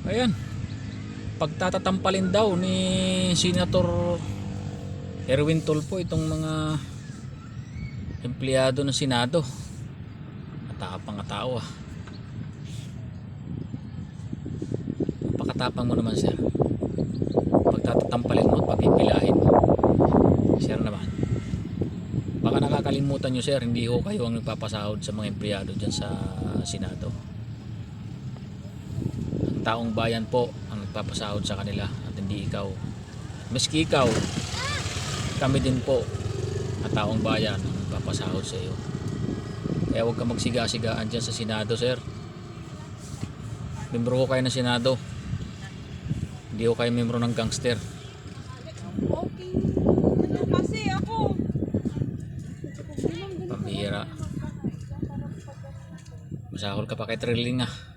Ayan, pagtatatampalin daw ni Senator Erwin Tulfo itong mga empleyado ng Senado. Matapang nga tao ah. Pakatapang mo naman sir. Pagtatatampalin mo at pagpipilahin. Sir naman. Baka nakakalimutan nyo sir, hindi ho kayo ang nagpapasahod sa mga empleyado dyan sa Senado. Ang taong bayan po ang nagpapasahod sa kanila at hindi ikaw. Maski ikaw, kami din po at taong bayan ang nagpapasahod sa iyo. Kaya huwag ka magsiga-sigaan dyan sa Senado sir. Membro ko kayo ng Senado. Hindi ko kayo membro ng gangster. Okay. Ano kasi ako? Pambihira. Masahol ka pa kay Trilling ah.